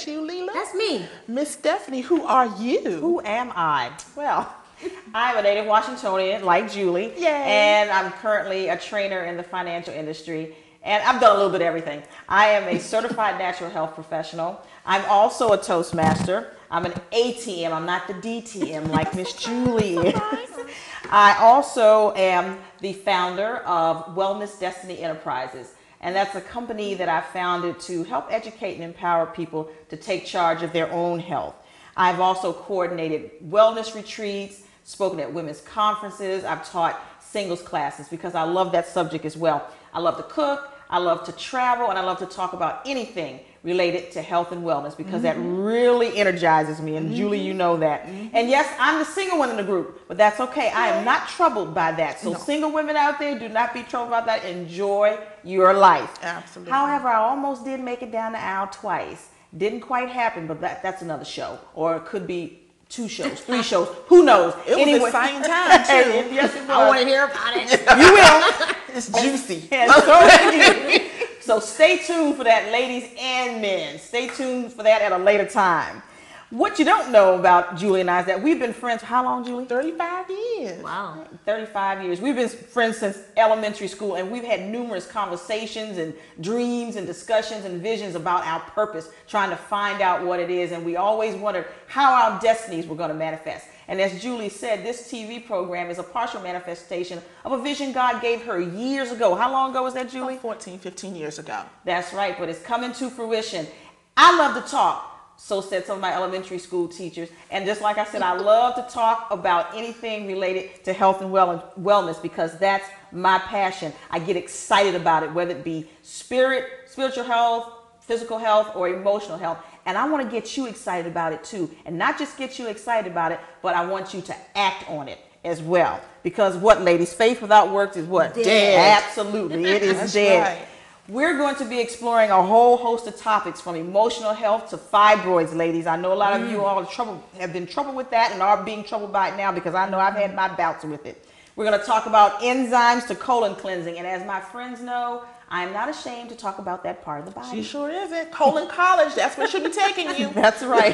Julie? That's me. Miss Stephanie, who are you? Who am I? Well, I'm a native Washingtonian like Julie. Yay. And I'm currently a trainer in the financial industry. And I've done a little bit of everything. I am a certified natural health professional. I'm also a Toastmaster. I'm an ATM. I'm not the DTM like Miss Julie is. I also am the founder of Wellness Destiny Enterprises. And that's a company that I founded to help educate and empower people to take charge of their own health. I've also coordinated wellness retreats, spoken at women's conferences. I've taught singles classes because I love that subject as well. I love to cook, I love to travel, and I love to talk about anything related to health and wellness because that really energizes me. And Julie, you know that. And yes, I'm the single one in the group, but that's okay. I am not troubled by that. So single women out there, do not be troubled about that. Enjoy your life. Absolutely. However, I almost did make it down the aisle twice. Didn't quite happen, but that's another show. Or it could be 2 shows, 3 shows. Who knows? It was the same time, too. Yes, it was. I want to hear about it. You will. It's juicy. And so, so stay tuned for that, ladies and men. Stay tuned for that at a later time. What you don't know about Julie and I is that we've been friends for how long, Julie? 35 years. Wow. 35 years. We've been friends since elementary school, and we've had numerous conversations and dreams and discussions and visions about our purpose, trying to find out what it is. And we always wondered how our destinies were going to manifest. And as Julie said, this TV program is a partial manifestation of a vision God gave her years ago. How long ago was that, Julie? About 14, 15 years ago. That's right, but it's coming to fruition. I love to talk. So said some of my elementary school teachers. And just like I said, I love to talk about anything related to health and wellness because that's my passion. I get excited about it, whether it be spiritual health, physical health, or emotional health. And I want to get you excited about it too. And not just get you excited about it, but I want you to act on it as well. Because what, ladies? Faith without works is what? Dead. Absolutely. It is That's dead. right. We're going to be exploring a whole host of topics from emotional health to fibroids, ladies. I know a lot of you all have been troubled with that and are being troubled by it now because I know I've had my bouts with it. We're going to talk about enzymes to colon cleansing. And as my friends know, I'm not ashamed to talk about that part of the body. She sure isn't. Colon College, that's where she'll be taking you. That's right.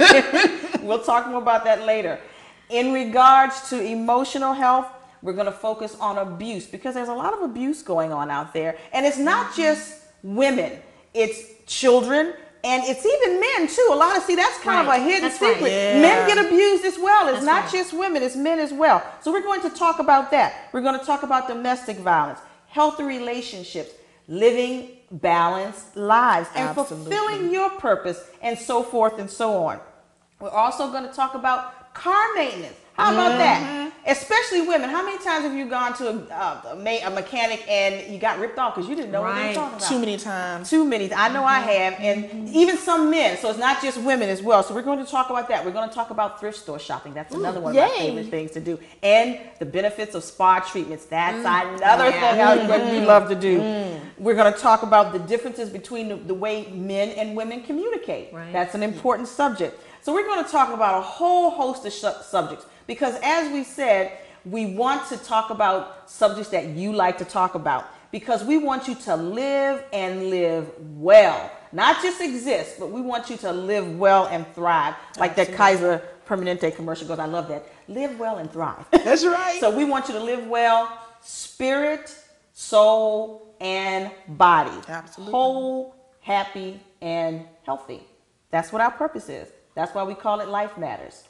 We'll talk more about that later. In regards to emotional health, we're going to focus on abuse because there's a lot of abuse going on out there. And it's not just women, it's children, and it's even men too. A lot of, that's kind of a hidden secret. Right. Yeah. Men get abused as well. It's That's not right. just women, it's men as well. So we're going to talk about that. We're going to talk about domestic violence, healthy relationships, living balanced lives, and Absolutely. fulfilling your purpose, and so forth and so on. We're also going to talk about car maintenance. How about that? Especially women. How many times have you gone to a mechanic and you got ripped off because you didn't know what they were Right. talking about? Too many times. Too many. I know I have. And even some men. So it's not just women as well. So we're going to talk about that. We're going to talk about thrift store shopping. That's another one of my yay. favorite things to do. And the benefits of spa treatments. That's another thing we love to do. We're going to talk about the differences between the way men and women communicate. Right. That's an important subject. So we're going to talk about a whole host of subjects. Because as we said, we want to talk about subjects that you like to talk about because we want you to live and live well. Not just exist, but we want you to live well and thrive. Like that Kaiser Permanente commercial goes, I love that. Live well and thrive. That's right. So we want you to live well, spirit, soul, and body. Absolutely. Whole, happy, and healthy. That's what our purpose is. That's why we call it Life Matters.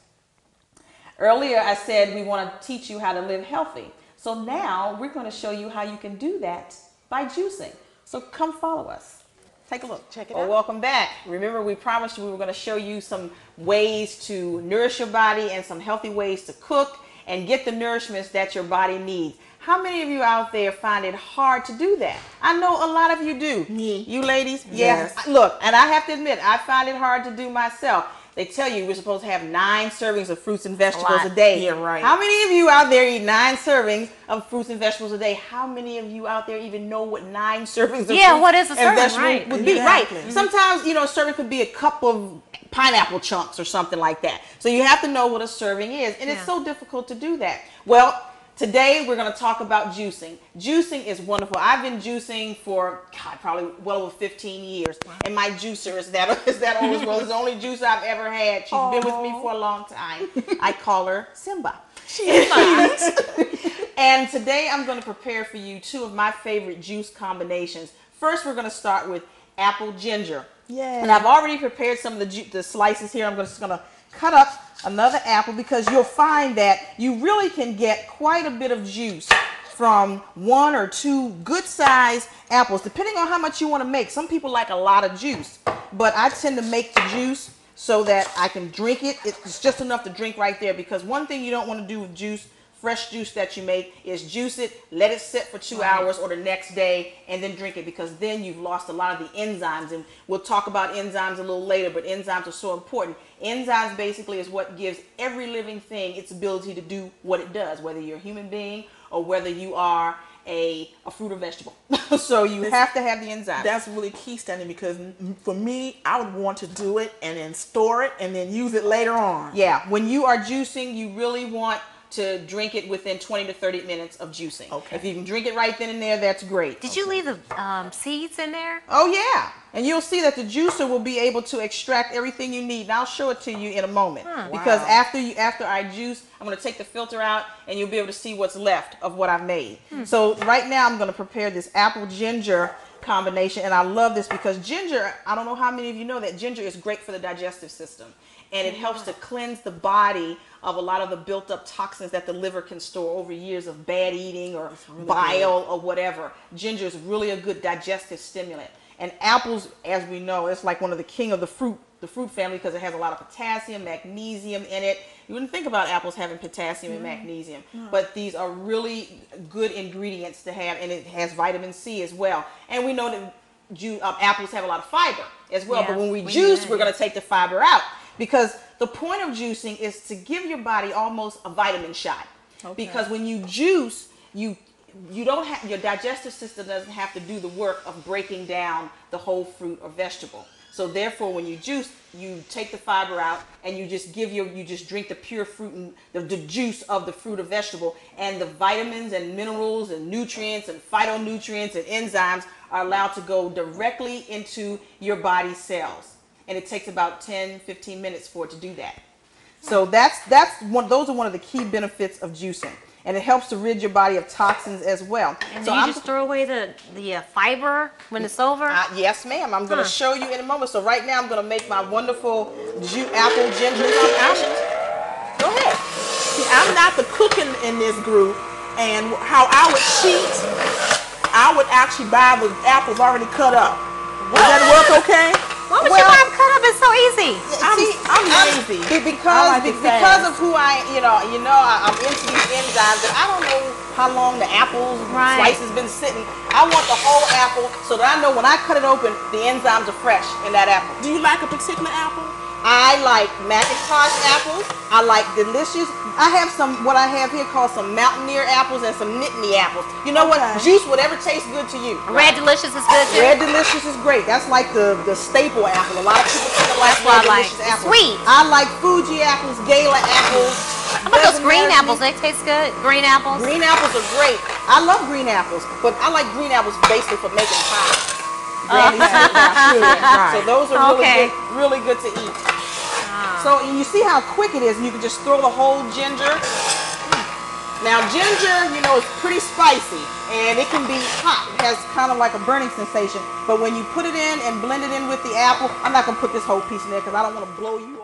Earlier, I said we want to teach you how to live healthy. So now we're going to show you how you can do that by juicing. So come follow us. Take a look. Check it Well, out. welcome back. Remember, we promised you we were going to show you some ways to nourish your body and some healthy ways to cook and get the nourishments that your body needs. How many of you out there find it hard to do that? I know a lot of you do. Me. You ladies? Yes. Yeah. Look, and I have to admit, I find it hard to do myself. They tell you we're supposed to have 9 servings of fruits and vegetables a day. Yeah, right. How many of you out there eat 9 servings of fruits and vegetables a day? How many of you out there even know what 9 servings of fruits what is a and serving, vegetables right. would be? Exactly. Right. Sometimes, a serving could be a cup of pineapple chunks or something like that. So you have to know what a serving is. And it's so difficult to do that. Well, today we're going to talk about juicing. Juicing is wonderful. I've been juicing for, God, probably well over 15 years. Wow. And my juicer is that old as well. It's the only juicer I've ever had. She's been with me for a long time. I call her Simba. And today I'm going to prepare for you 2 of my favorite juice combinations. First, we're going to start with apple ginger. Yeah. And I've already prepared some of the slices here. I'm just going to cut up another apple because you'll find that you really can get quite a bit of juice from 1 or 2 good sized apples, depending on how much you want to make. Some people like a lot of juice, but I tend to make the juice so that I can drink it. It's just enough to drink right there, because one thing you don't want to do with juice, fresh juice that you make, is juice it, let it sit for 2 hours or the next day, and then drink it, because then you've lost a lot of the enzymes. And we'll talk about enzymes a little later, but enzymes are so important. Enzymes basically is what gives every living thing its ability to do what it does, whether you're a human being or whether you are a fruit or vegetable. So you have to have the enzymes. That's really key, Stanley, because for me, I would want to do it and then store it and then use it later on. Yeah, when you are juicing, you really want to drink it within 20 to 30 minutes of juicing. Okay. If you can drink it right then and there, that's great. Did you leave the seeds in there? Oh yeah, and you'll see that the juicer will be able to extract everything you need. And I'll show it to you in a moment. Because after I juice, I'm going to take the filter out, and you'll be able to see what's left of what I've made. So right now I'm going to prepare this apple ginger combination, and I love this because ginger, I don't know how many of you know that ginger is great for the digestive system, and it helps to cleanse the body of a lot of the built up toxins that the liver can store over years of bad eating or bile or whatever. Ginger is really a good digestive stimulant. And apples, as we know, it's like one of the king of the fruit family, because it has a lot of potassium, magnesium in it. You wouldn't think about apples having potassium and magnesium, but these are really good ingredients to have, and it has vitamin C as well. And we know that apples have a lot of fiber as well, but when we juice, we're going to take the fiber out, because the point of juicing is to give your body almost a vitamin shot. Because when you juice, you don't have, your digestive system doesn't have to do the work of breaking down the whole fruit or vegetable. So therefore, when you juice, you take the fiber out, and you just drink the pure fruit and the juice of the fruit or vegetable, and the vitamins and minerals and nutrients and phytonutrients and enzymes are allowed to go directly into your body's cells. And it takes about 10-15 minutes for it to do that. So those are one of the key benefits of juicing. And it helps to rid your body of toxins as well. And so you just throw away the fiber when it's over? Yes, ma'am. I'm going to show you in a moment. So right now I'm going to make my wonderful apple ginger combination. Go ahead. See, I'm not the cooking in this group, and how I would cheat, I would actually buy the apples already cut up. Does that work okay? Why would you buy them cut up? It's so easy. I'm lazy. Because of who I'm into these enzymes, and I don't know how long the apple's slice has been sitting. I want the whole apple so that I know when I cut it open, the enzymes are fresh in that apple. Do you like a particular apple? I like Macintosh apples. I like delicious. I have what I have here called some Mountaineer apples and some Nittany apples. You know what? Juice whatever tastes good to you. Red Delicious is good too. Red Delicious is great. That's like the staple apple. A lot of people think like Red Delicious apples. Sweet. I like Fuji apples, Gala apples. How about those green apples? They taste good. Green apples. Green apples are great. I love green apples, but I like green apples basically for making pie. So those are really good to eat. So you see how quick it is, and you can just throw the whole ginger. Now ginger, is pretty spicy, and it can be hot. It has kind of like a burning sensation. But when you put it in and blend it in with the apple, I'm not going to put this whole piece in there because I don't want to blow you